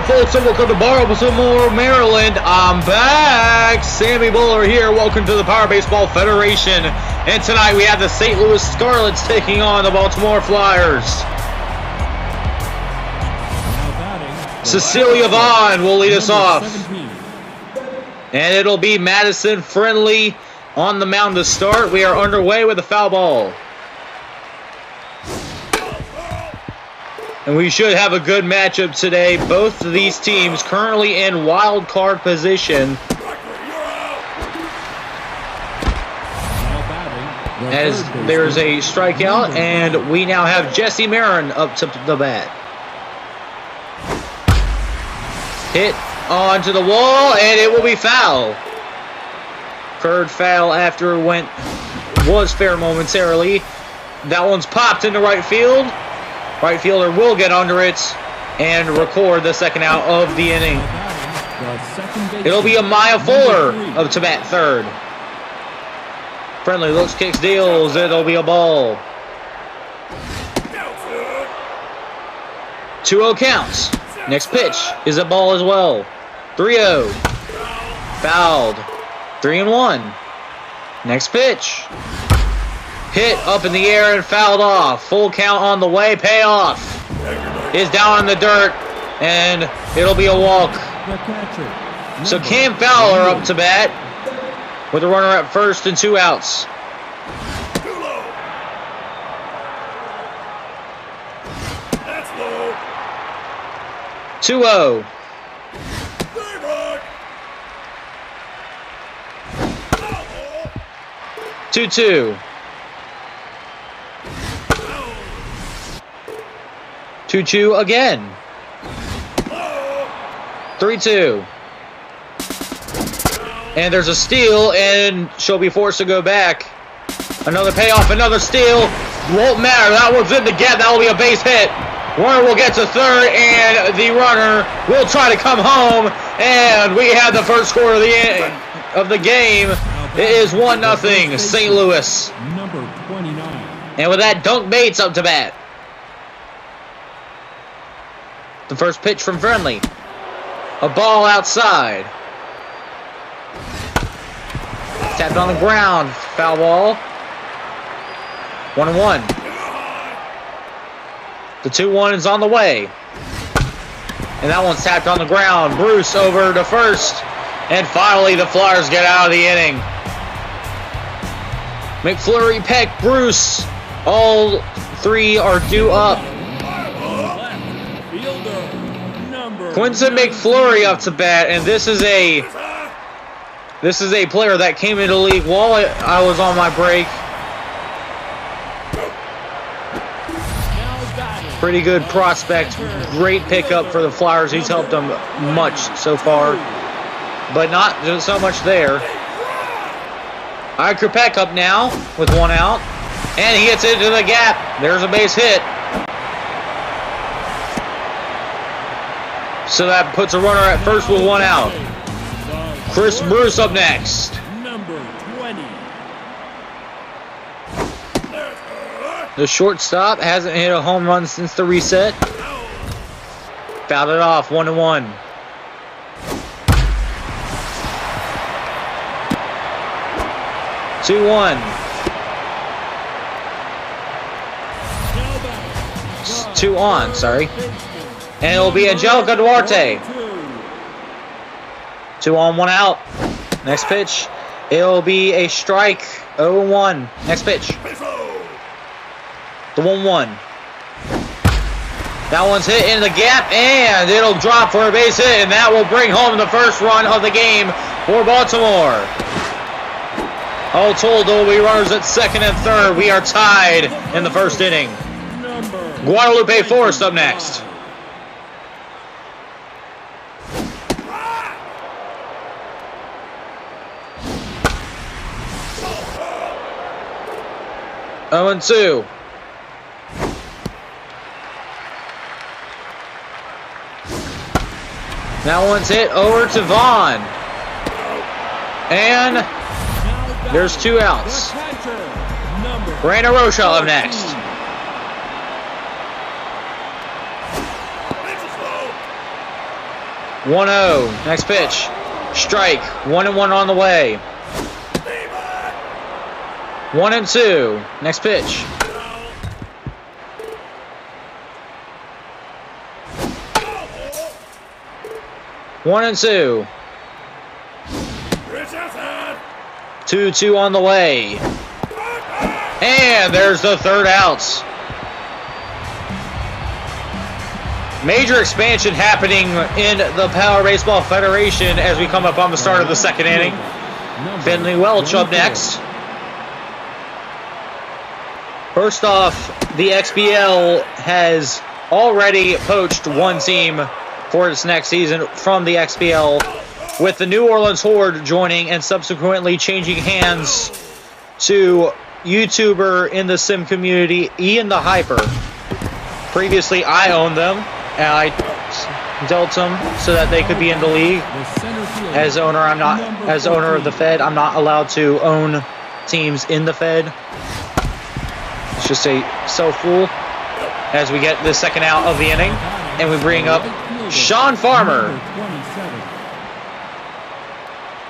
folks, and welcome to Baltimore, Maryland. I'm back. Sammy Bowler here. Welcome to the Power Baseball Federation. And tonight we have the St. Louis Scarlets taking on the Baltimore Flyers. Cecilia Vaughn will lead us off. And it'll be Madison Friendly on the mound to start. We are underway with a foul ball. And we should have a good matchup today. Both of these teams currently in wild card position. As there's a strikeout, and we now have Jesse Marin up to the bat. Hit onto the wall, and it will be foul. Curved foul after it was fair momentarily. That one's popped into right field. Right fielder will get under it and record the second out of the inning. It'll be Amaya Fuller up to bat third. Friendly looks, kicks, deals. It'll be a ball. 2-0 counts. Next pitch is a ball as well. 3-0. Fouled. 3-1. Next pitch. Hit up in the air and fouled off. Full count on the way. Payoff is down in the dirt, and it'll be a walk. So Cam Fowler up to bat with a runner at first and 2 outs. That's low. 2-0. Two-two. 2-2 again. 3-2. And there's a steal, and she'll be forced to go back. Another payoff, another steal. Won't matter. That one's in the gap. That will be a base hit. Runner will get to third, and the runner will try to come home. And we have the first score of the game. It is 1-0 St. Louis. Number 29. And with that, Dunk Bates up to bat. The first pitch from Friendly. A ball outside. Tapped on the ground. Foul ball. 1-1. The 2-1 is on the way. And that one's tapped on the ground. Bruce over to first. And finally the Flyers get out of the inning. McFlurry, Peck, Bruce. All three are due up. Quinton McFlurry up to bat, and this is a player that came into the league while I was on my break. Pretty good prospect, great pickup for the Flyers. He's helped them much so far, but not just so much there. Iker Peck up now with 1 out, and he gets into the gap. There's a base hit. So that puts a runner at first with 1 out. Chris Bruce up next. Number 20. The shortstop hasn't hit a home run since the reset. Fouled it off, 1-1. Two-one. 2-on, sorry. And it'll be Angelica Duarte. 2 on, 1 out. Next pitch. It'll be a strike. 0-1. Next pitch. The 1-1. That one's hit in the gap, and it'll drop for a base hit, and that will bring home the first run of the game for Baltimore. All told, there will be runners at second and third. We are tied in the first inning. Guadalupe Forrest up next. Oh, and 2. That one's hit over to Vaughn. And there's 2 outs. Brandon Rocha up next. 1-0. Next pitch. Strike. 1-1 on the way. 1-2. Next pitch. 1-2. 2-2 on the way. And there's the third out. Major expansion happening in the Power Baseball Federation as we come up on the start of the second inning. Finley Welch up next. First off, the XBL has already poached one team for its next season from the XBL, with the New Orleans Horde joining and subsequently changing hands to YouTuber in the sim community, Ian the Hyper. Previously, I owned them, and I dealt them so that they could be in the league. As owner, as owner of the Fed, I'm not allowed to own teams in the Fed. It's just a self-rule. As we get the second out of the inning, and we bring up Sean Farmer.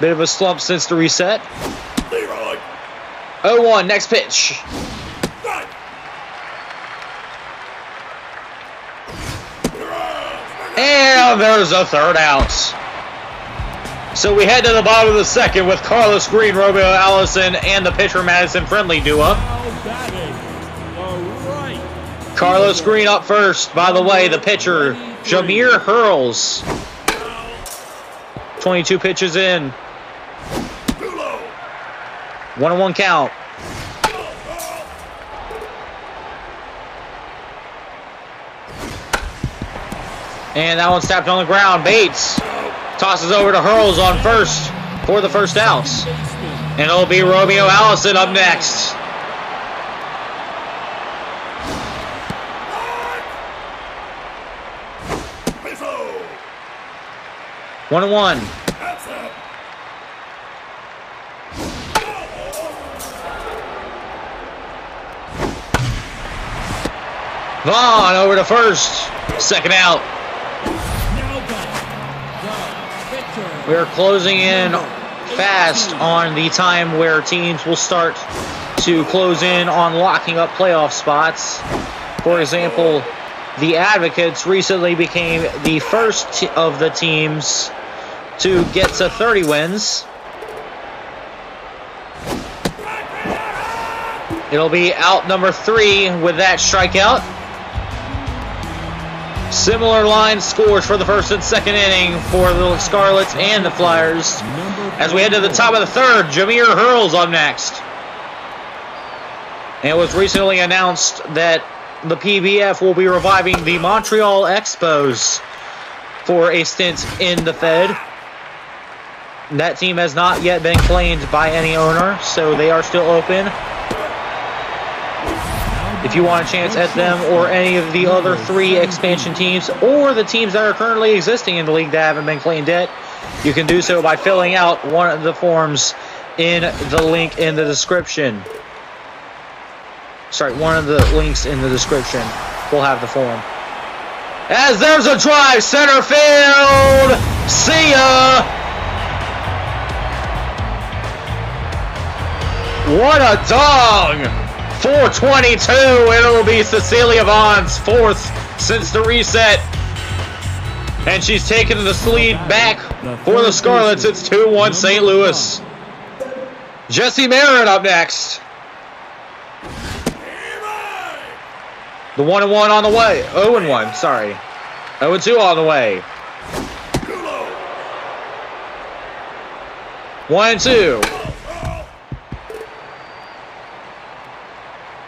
Bit of a slump since the reset. 0-1, next pitch. And there's a third out. So we head to the bottom of the second with Carlos Green, Romeo Allison, and the pitcher Madison Friendly duo. Carlos Green up first. By the way, the pitcher, Jameer Hurls. 22 pitches in. 1-1 count. And that one's tapped on the ground. Bates tosses over to Hurls on first for the first out. And it'll be Romeo Allison up next. One and one. Vaughn over to first. Second out. We're closing in fast on the time where teams will start to close in on locking up playoff spots. For example, the Advocates recently became the first of the teams to get to 30 wins. It'll be out number 3 with that strikeout. Similar line scores for the first and second inning for the Scarlets and the Flyers. As we head to the top of the third, Jameer Hurls up next. And it was recently announced that the PBF will be reviving the Montreal Expos for a stint in the Fed. That team has not yet been claimed by any owner, so they are still open. If you want a chance at them or any of the other 3 expansion teams, or the teams that are currently existing in the league that haven't been claimed yet, you can do so by filling out one of the forms in the link in the description. Sorry, one of the links in the description will have the form. As there's a drive, center field! See ya! What a dog! 422, it'll be Cecilia Vaughn's 4th since the reset. And she's taken the lead back for the Scarlets. It's 2-1 St. Louis. Jesse Merritt up next. The 1-1 on the way. 0-1, sorry. 0-2 on the way. 1-2.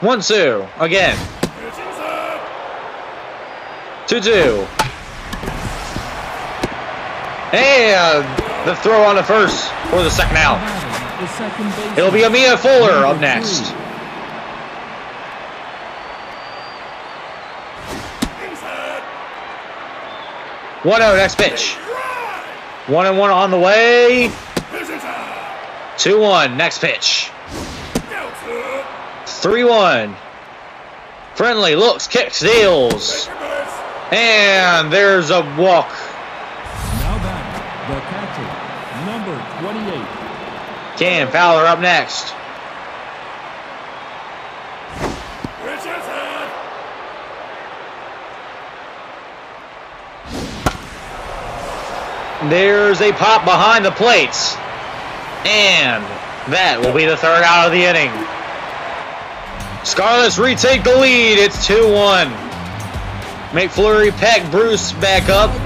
1-2 again. 2-2. And the throw on the first for the second out. It'll be Amia Fuller up next. Next pitch. 1-1 on the way. 2-1. Next pitch. 3-1. Friendly looks, kicks, deals. And there's a walk. Number 28. Cam Fowler up next. There's a pop behind the plates. And that will be the third out of the inning. Scarlets retake the lead. It's 2-1. McFlurry, Peck, Bruce back up. The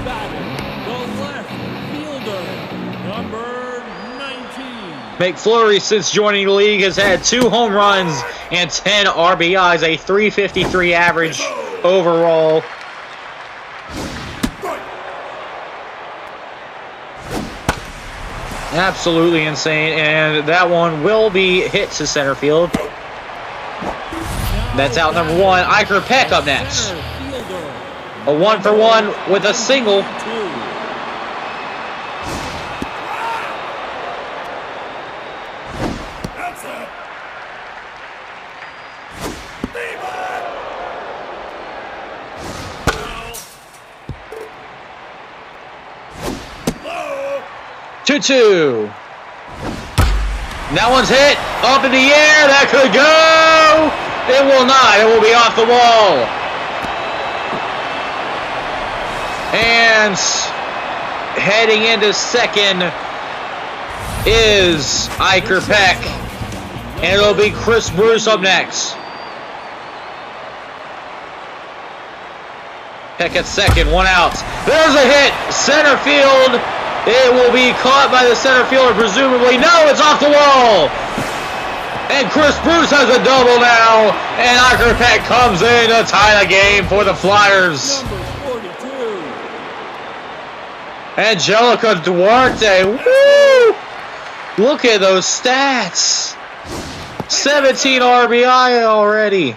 left fielder, number 19. McFlurry, since joining the league, has had 2 home runs and 10 RBIs, a .353 average overall. Absolutely insane, and that one will be hit to center field. That's out number 1. Iker Peck up next. A 1-for-1 with a single. Two. That one's hit up in the air. That could go. It will not. It will be off the wall. And heading into second is Iker Peck. And it'll be Chris Bruce up next. Peck at second. 1 out. There's a hit. Center field. It will be caught by the center fielder, presumably. No, it's off the wall. And Chris Bruce has a double now. And Iker Peck comes in to tie the game for the Flyers. Number 42. Angelica Duarte. Woo! Look at those stats. 17 RBI already.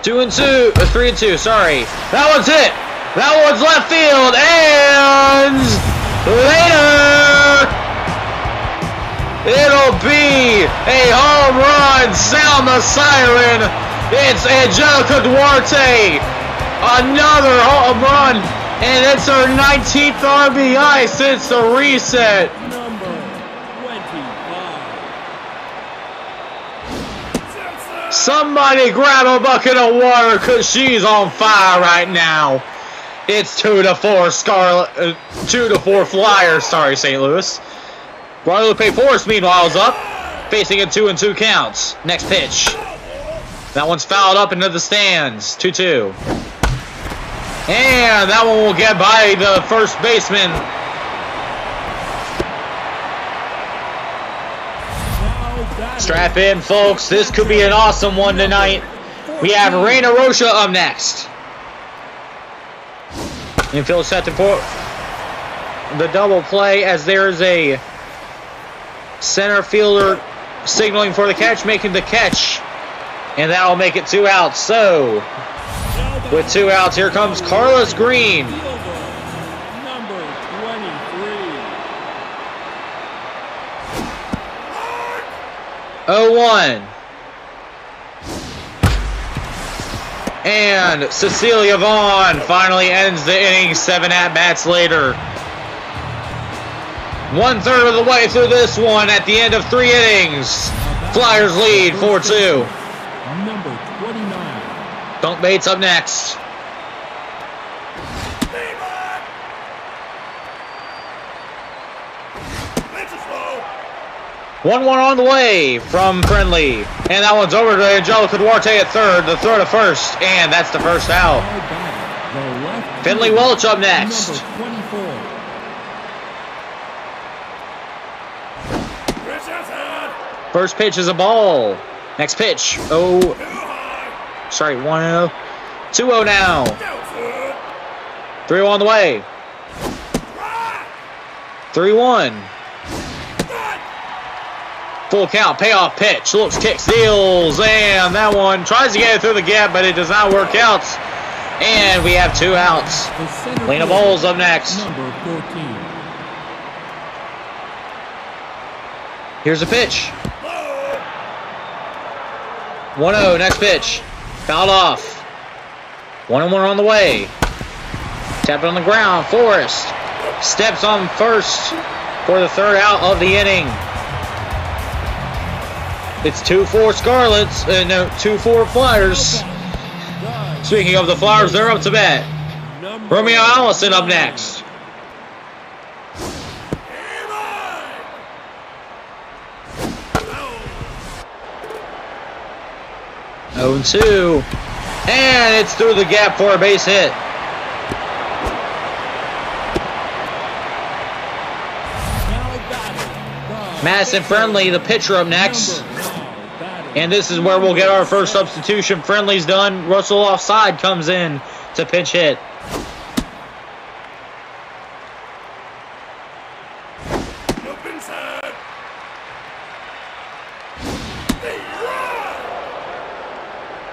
Two and two, 3 and 2, sorry. That one's hit. That one's left field, and later, it'll be a home run. Sound the siren. It's Angelica Duarte. Another home run, and it's her 19th RBI since the reset. Number 25. Somebody grab a bucket of water because she's on fire right now. It's 2-4 Scarlet, 2-4 Flyers. Sorry, St. Louis. Guadalupe Force, meanwhile, is up, facing a 2-2 counts. Next pitch. That one's fouled up into the stands. 2-2. And that one will get by the first baseman. Strap in, folks. This could be an awesome one tonight. We have Reina Rocha up next. Infield set to for the double play as there's a center fielder signaling for the catch, making the catch. And that'll make it 2 outs. So, with 2 outs, here comes Carlos Green. Number 23. 0-1. And Cecilia Vaughn finally ends the inning 7 at-bats later. 1/3 of the way through this one at the end of 3 innings. Flyers lead 4-2. Number 29. Dunk Bates up next. One on the way from Friendly. And that one's over to Angelica Duarte at third, the throw to first, and that's the first out. Finley Welch up next. Number 24. First pitch is a ball. Next pitch. 1-0. 2-0 now. 3-0 on the way. 3-1. Full count, payoff pitch, looks, kicks, steals, and that one tries to get it through the gap, but it does not work out. And we have 2 outs. Lena Bowles up next. Number 14. Here's a pitch. 1-0, next pitch. Fouled off. 1-1 on the way. Tap it on the ground. Forrest steps on first for the third out of the inning. It's 2-4 Scarlets. No, 2-4 Flyers. Speaking of the Flyers, they're up to bat. Romeo Allison up next. Oh, 2, and it's through the gap for a base hit. Madison Friendly, the pitcher, up next. And this is where we'll get our first substitution. Friendly's done. Russell offside comes in to pinch hit.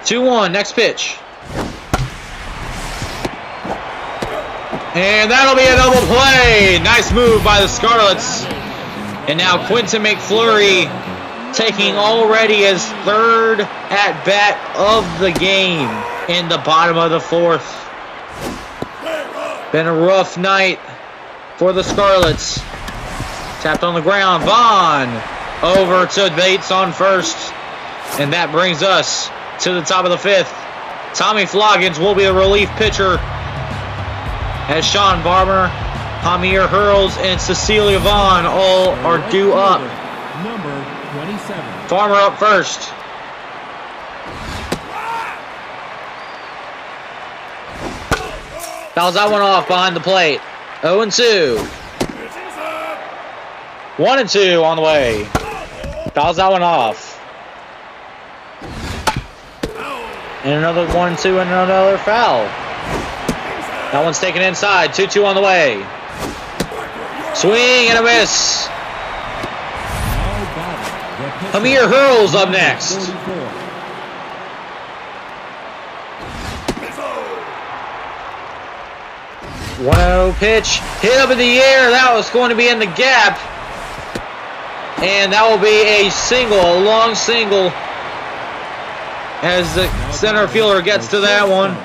Two 2-1, next pitch. And that'll be a double play. Nice move by the Scarlets. And now Quentin McFlurry taking already his third at-bat of the game in the bottom of the fourth. Been a rough night for the Scarlets. Tapped on the ground. Vaughn over to Bates on first. And that brings us to the top of the fifth. Tommy Floggins will be the relief pitcher as Sean Barber, Hamir Hurls, and Cecilia Vaughn all are due up. Number 27. Farmer up first. Fouls that one off behind the plate. 0-2. 1-2 on the way. Fouls that one off. And another 1-2 and another foul. That one's taken inside. 2-2 on the way. Swing and a miss. Hamir Hurls up next. 1-0 pitch. Hit up in the air. That was going to be in the gap. And that will be a single, a long single, as the center fielder gets to that one.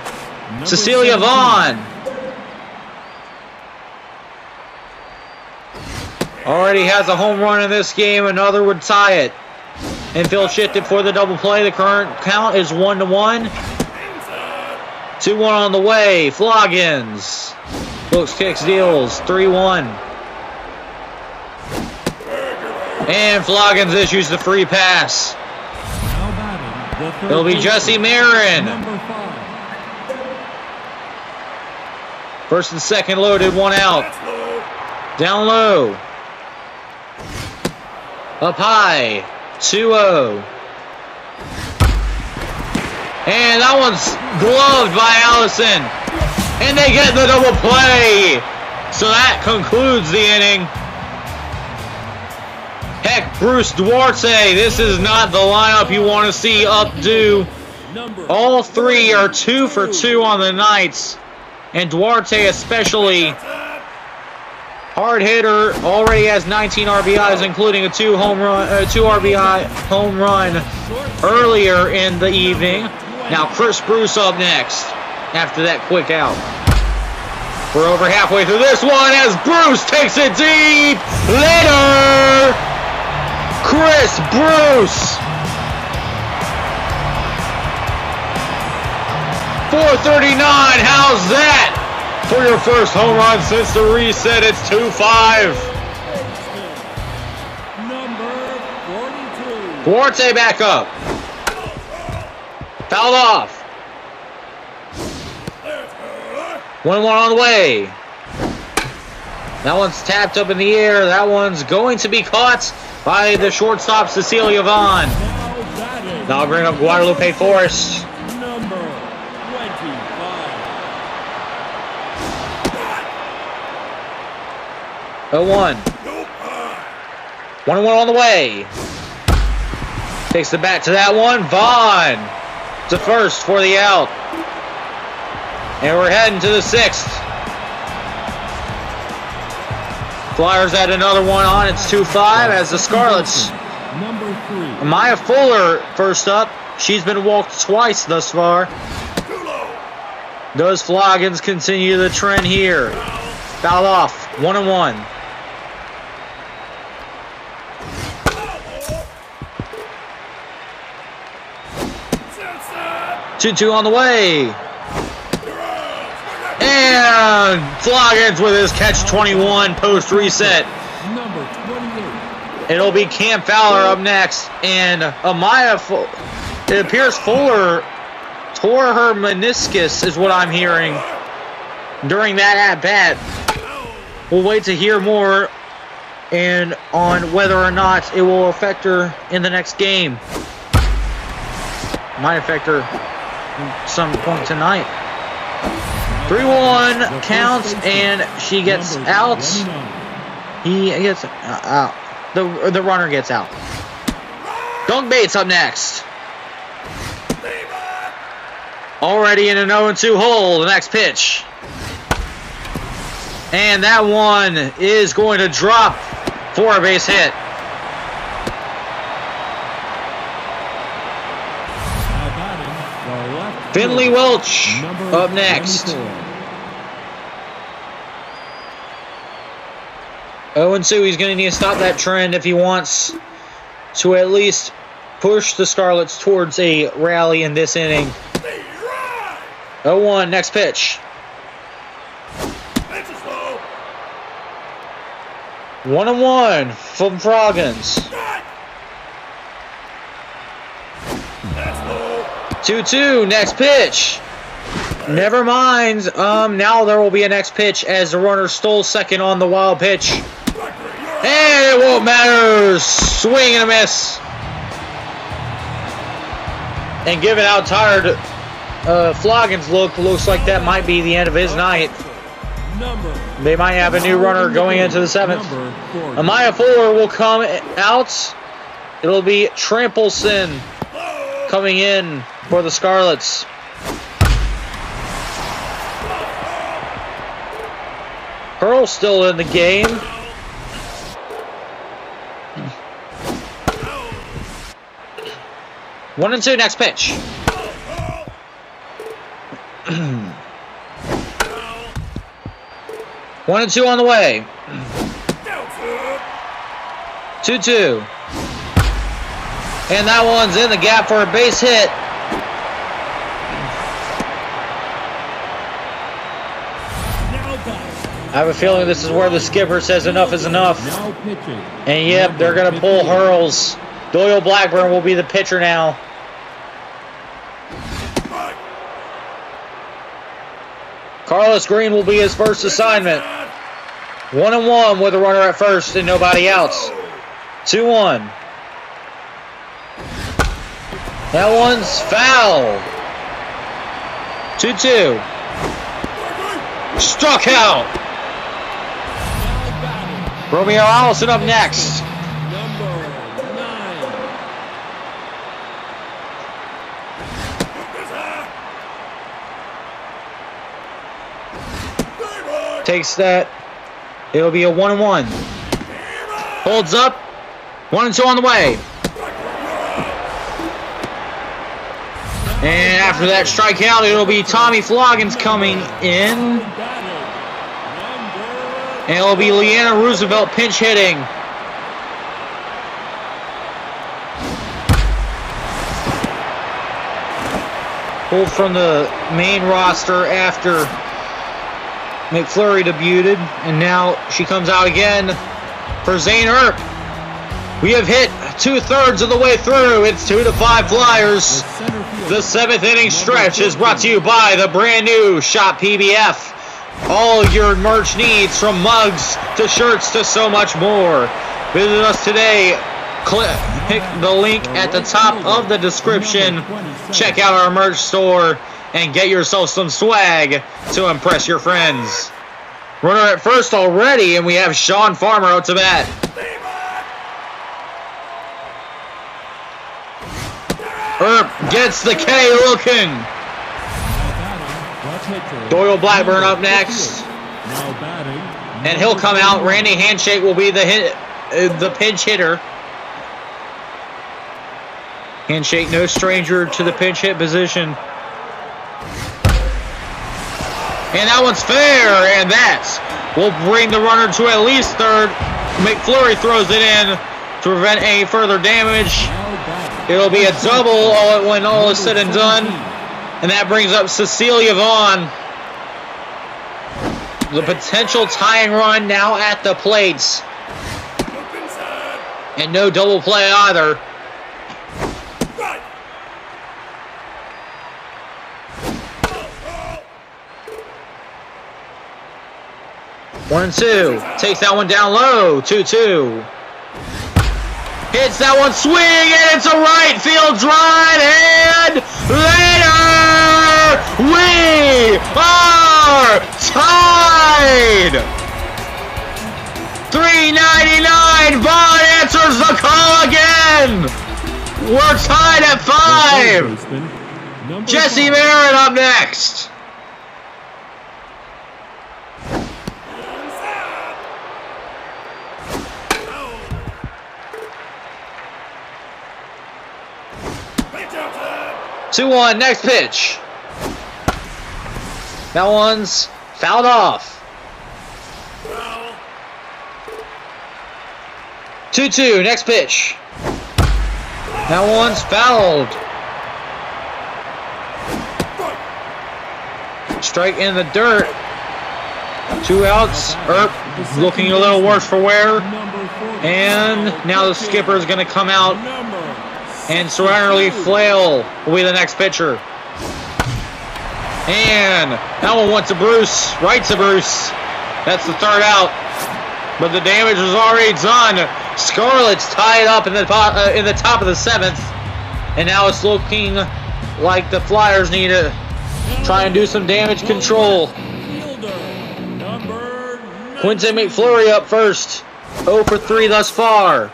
Cecilia Vaughn already has a home run in this game. Another would tie it. Infield shifted for the double play. The current count is 1-1. 2-1 on the way. Floggins hooks, kicks, deals. 3-1. And Floggins issues the free pass. It'll be Jesse Marin. First and second loaded, one out. Down low. Up high. 2-0. And that one's gloved by Allison. And they get the double play. So that concludes the inning. Heck, Bruce Duarte, this is not the lineup you want to see updo. All three are 2 for 2 on the nights. And Duarte especially, hard hitter, already has 19 RBIs, including a 2 RBI home run earlier in the evening. Now Chris Bruce up next after that quick out. We're over halfway through this one as Bruce takes it deep. Later, Chris Bruce. 439, how's that for your first home run since the reset? It's 2-5. Number 42. Duarte back up. Fouled off. 1-1 on the way. That one's tapped up in the air. That one's going to be caught by the shortstop, Cecilia Vaughn. Now bring up Guadalupe Forrest. Number 25. 0-1. 1-1 on the way. Takes the bat to that one. Vaughn to first for the out. And we're heading to the 6th. Flyers add another one on. It's 2-5 as the Scarlets. Number 3. Maya Fuller first up. She's been walked twice thus far. Does Floggins continue the trend here? Fouled off. 1-1. Two on the way. And Floggins with his catch 21 post reset. Number 28. It'll be Cam Fowler up next. And it appears Fuller tore her meniscus is what I'm hearing during that at-bat. We'll wait to hear more and on whether or not it will affect her in the next game. Might affect her at some point tonight. 3-1 counts and she gets out. He gets out. The runner gets out. Doug Bates up next. Already in an 0-2 hole. The next pitch. And that one is going to drop for a base hit. Finley Welch up next. 0-2. He's going to need to stop that trend if he wants to at least push the Scarlets towards a rally in this inning. 0-1. Next pitch. 1-1 from Floggins. 2-2. Next pitch. Never mind. Now there will be a next pitch as the runner stole second on the wild pitch. And it won't matter. Swing and a miss. And given how tired Floggins looks like that might be the end of his night. They might have a new runner going into the 7th. Amaya Fuller will come out. It'll be Trampelson coming in for the Scarlets. Pearl still in the game. One and two, next pitch. One and two on the way. 2-2. And that one's in the gap for a base hit. I have a feeling this is where the skipper says enough is enough. And yep, they're going to pull hurls. Doyle Blackburn will be the pitcher now. Carlos Green will be his first assignment. 1-1 with a runner at first and nobody else. 2-1. That one's foul. 2-2. Struck out. Romeo Allison up next. Takes that. It'll be a 1-1. Holds up. 1-2 on the way. And after that strikeout, it'll be Tommy Floggins coming in. And it'll be Leanna Roosevelt pinch hitting. Pulled from the main roster after McFlurry debuted, and now she comes out again for Zane Earp. We have hit 2/3 of the way through. It's 2-5 Flyers. The 7th inning stretch is brought to you by the brand new Shop PBF. All your merch needs, from mugs to shirts to so much more. Visit us today. Click the link at the top of the description. Check out our merch store and get yourself some swag to impress your friends. Runner at first already, and we have Sean Farmer out to bat. Earp gets the K looking. Doyle Blackburn up next. Now batting, And he'll come out. Randy Handshake will be the pinch hitter. Handshake, no stranger to the pinch hit position. And that one's fair, and that will bring the runner to at least third. McFlurry throws it in to prevent any further damage. It'll be a double when all is said and done. And that brings up Cecilia Vaughn. The potential tying run now at the plates. And no double play either. One and two. Takes that one down low. 2-2. Hits that one, swing, and it's a right field drive, and later we are tied. 399. Vaughn answers the call again. We're tied at 5. Jesse Merritt up next. Two one, next pitch. That one's fouled off. 2-2, next pitch. That one's fouled. Strike in the dirt. 2 outs. Earp looking a little worse for wear. And now the skipper is going to come out. And Surrender Flail will be the next pitcher. And that one went to Bruce. Right to Bruce. That's the third out. But the damage was already done. Scarlets tied up in the top of the 7th. And now it's looking like the Flyers need to try and do some damage control. Quinton McFlurry up first. 0 for 3 thus far.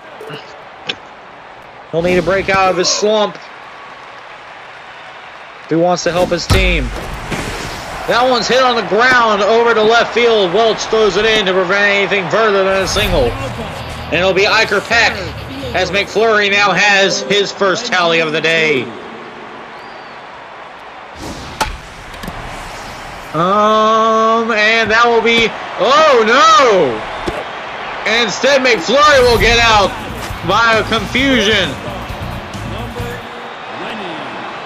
He'll need to break out of his slump if he wants to help his team. That one's hit on the ground over to left field. Welch throws it in to prevent anything further than a single. And it'll be Iker Peck as McFlurry now has his first tally of the day. And that will be, oh no! And instead McFlurry will get out via confusion.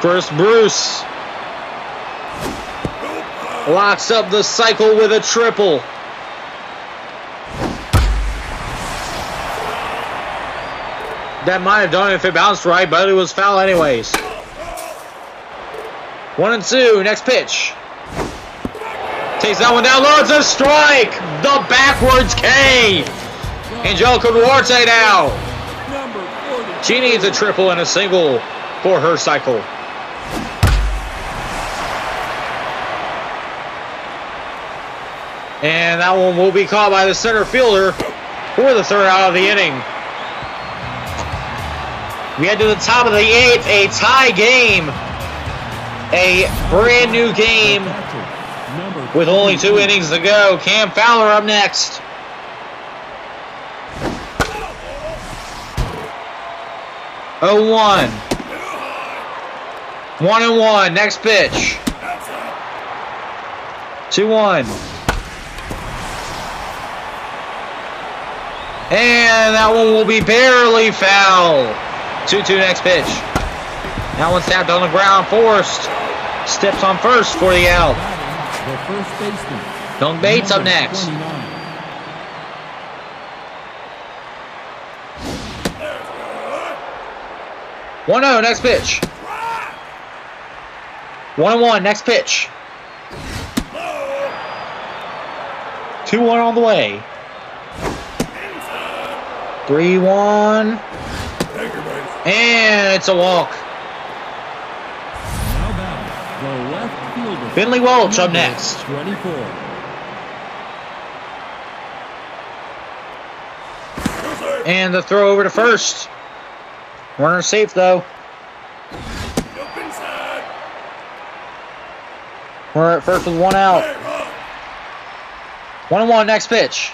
First Bruce locks up the cycle with a triple. That might have done it if it bounced right, but it was foul anyways. 1-2, next pitch. Takes that one down low, it's a strike! The backwards K! Angelica Duarte now. She needs a triple and a single for her cycle. And that one will be caught by the center fielder for the third out of the inning. We head to the top of the 8th, a tie game. A brand new game with only 2 innings to go. Cam Fowler up next. Oh, 1. 1-1. Next pitch. 2-1. And that one will be barely foul. 2-2 next pitch. That one's tapped on the ground. Forrest steps on first for the out. The first baseman. Dunk Bates up next. 1-0, next pitch. 1-1, next pitch. 2-1 on the way. 3-1. And it's a walk. Finley Welch up next. 24. And the throw over to first. Runner safe though. We're at first with 1 out. 1-1, next pitch.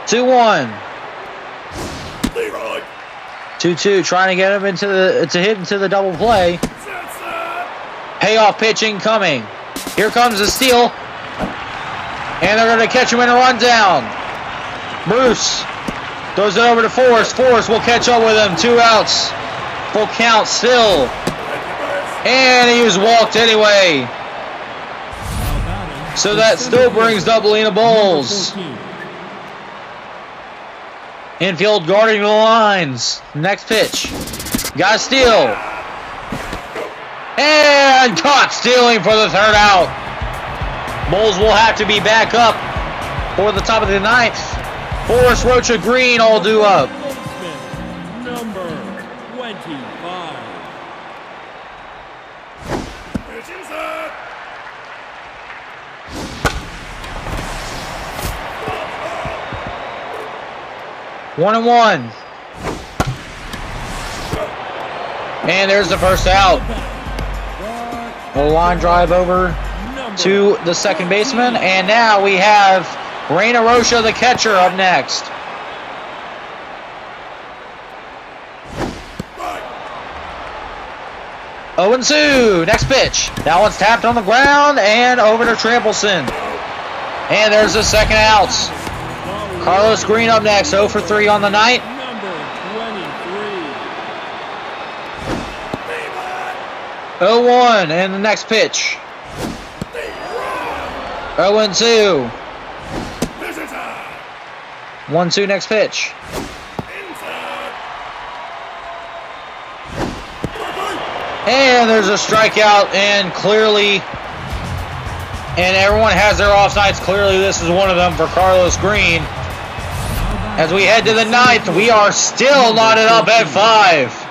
2-1. 2-2, trying to get him into the double play. Payoff pitching coming. Here comes the steal. And they're going to catch him in a rundown. Bruce throws it over to Forrest. Forrest will catch up with him. 2 outs. Full count still. And he was walked anyway. So that still brings Doubleina Bulls. Infield guarding the lines. Next pitch. Got a steal. And caught stealing for the 3rd out. Bulls will have to be back up for the top of the 9th. Forrest, Rocha, Green all due up. Number 25. One and one. And there's the first out. A line drive over to the second baseman. And now we have Reina Rocha, the catcher, up next. Oh and 2. Next pitch. That one's tapped on the ground and over to Trampleson. And there's the second out. Carlos Green up next, 0 for 3 on the night. Number 23. 0-1 and the next pitch. 0-2. 1-2 next pitch. And there's a strikeout, and clearly, and everyone has their off nights. Clearly, this is one of them for Carlos Green. As we head to the 9th, we are still knotted up at 5.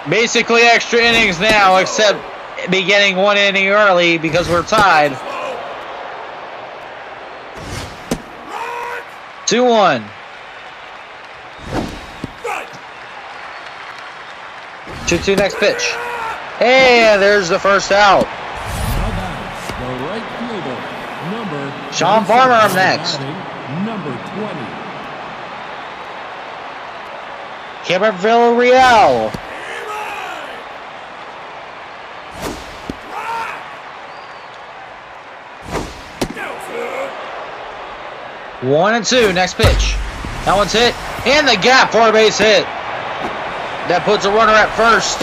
Basically extra innings now, except beginning 1 inning early because we're tied. 2-1. 2-2 next pitch. And there's the first out. The right fielder, number Sean Farmer up next. Number 20. Cameron Villarreal. 1-2 next pitch. That one's hit. And the gap for a base hit. That puts a runner at first.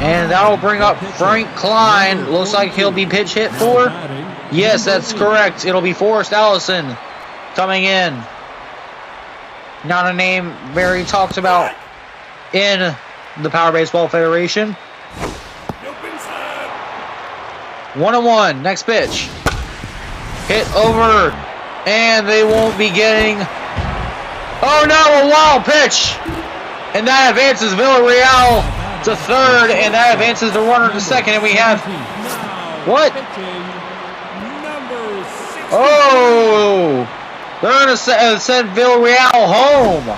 And that will bring up Frank Klein. Looks like he'll be pitch hit for. Yes, that's correct. It'll be Forrest Allison coming in. Not a name very talked about in the Power Baseball Federation. 1-1. Next pitch. Hit over. And they won't be getting... Oh no, a wild pitch! And that advances Villarreal to third, and that advances the runner to second, and we have... What? Oh! They're going to send Villarreal home.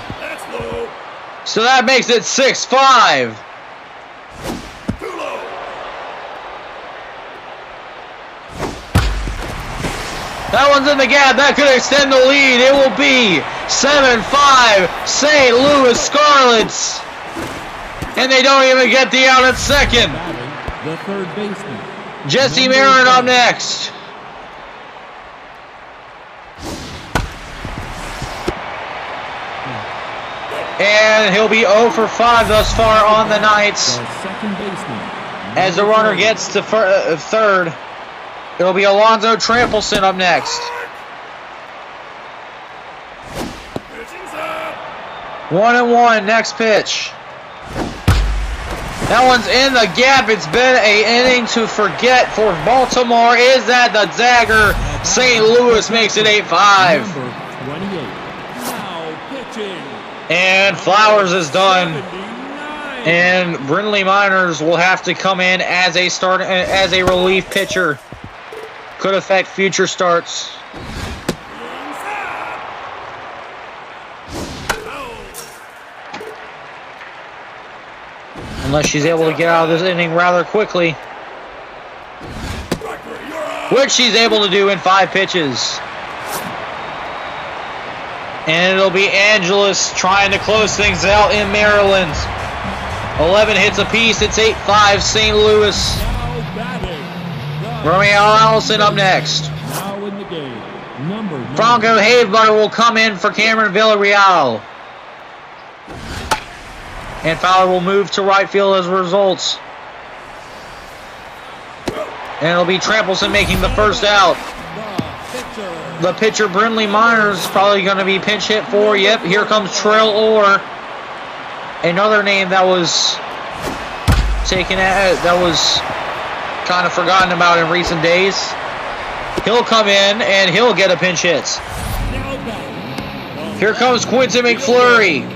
So that makes it 6-5. That one's in the gap. That could extend the lead. It will be 7-5 St. Louis Scarlets. And they don't even get the out at second. The third baseman. Jesse Marin up next. And he'll be 0 for 5 thus far on the night. The second baseman. As the runner gets to third, it'll be Alonzo Trampleson up next. 1-1, next pitch. That one's in the gap. It's been an inning to forget for Baltimore. Is that the dagger? St. Louis makes it 8-5. Number 28. Now pitching. And Flowers is done. And Brindley Miners will have to come in as a relief pitcher. Could affect future starts. Unless she's able to get out of this inning rather quickly. which she's able to do in 5 pitches. And it'll be Angeles trying to close things out in Maryland. 11 hits apiece. It's 8-5 St. Louis. Now batting. Romeo Allison up next. Now in the game, number 9. Franco Havebutter will come in for Cameron Villarreal. And Fowler will move to right field as a result. And it'll be Trampleson making the first out. The pitcher, Brinley Myers, probably going to be pinch hit for. Yep, here comes Trail Orr. Another name that was taken out, that was kind of forgotten about in recent days. He'll come in and he'll get a pinch hit. Here comes Quinton McFlurry.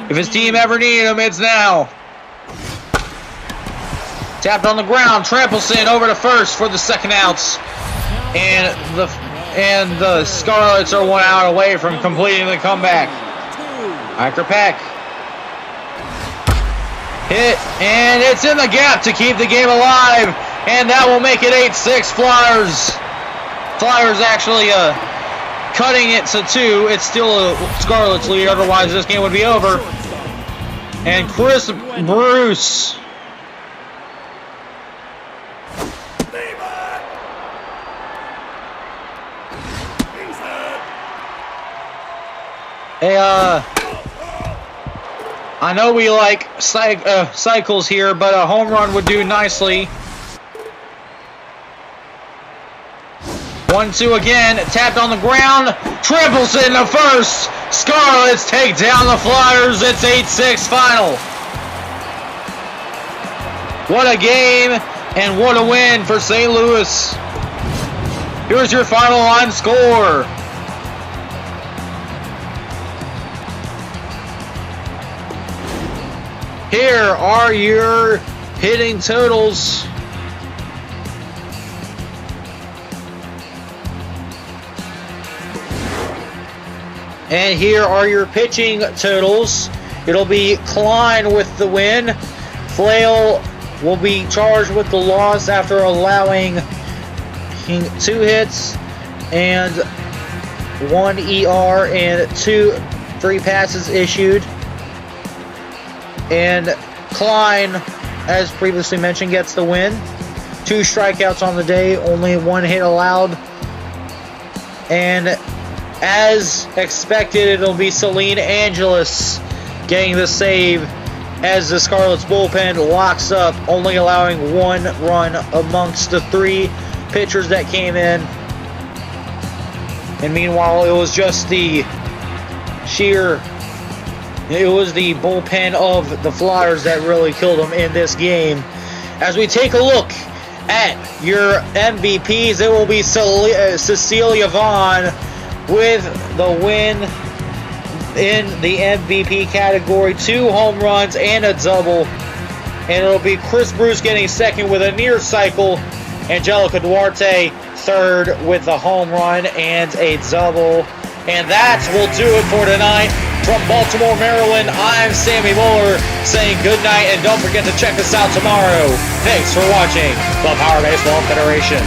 If his team ever needed him, it's now. Tapped on the ground. Trampleson over to first for the second outs. And the Scarlets are 1 out away from completing the comeback. Iker Peck. Hit, and it's in the gap to keep the game alive. And that will make it 8-6 Flyers. Flyers actually cutting it to 2. It's still a Scarlets lead, otherwise this game would be over. And Chris Bruce. Hey, I know we like cycles here, but a home run would do nicely. 1-2 again, tapped on the ground. Trampleson to first. Scarlets take down the Flyers. It's 8-6 final. What a game and what a win for St. Louis. Here's your final line score. Here are your hitting totals. And here are your pitching totals. It'll be Klein with the win. Flail will be charged with the loss after allowing 2 hits and 1 ER and 3 passes issued. And Klein, as previously mentioned, gets the win. 2 strikeouts on the day, only 1 hit allowed. And as expected, it'll be Celine Angeles getting the save as the Scarlets bullpen locks up, only allowing 1 run amongst the 3 pitchers that came in. And meanwhile, it was just the bullpen of the Flyers that really killed them in this game. As we take a look at your MVPs, it will be Cecilia Vaughn with the win in the MVP category. 2 home runs and a double. And it'll be Chris Bruce getting second with a near cycle. Angelica Duarte third with a home run and a double. And that will do it for tonight. From Baltimore, Maryland, I'm Sammy Muller saying good night, and don't forget to check us out tomorrow. Thanks for watching the Power Baseball Federation.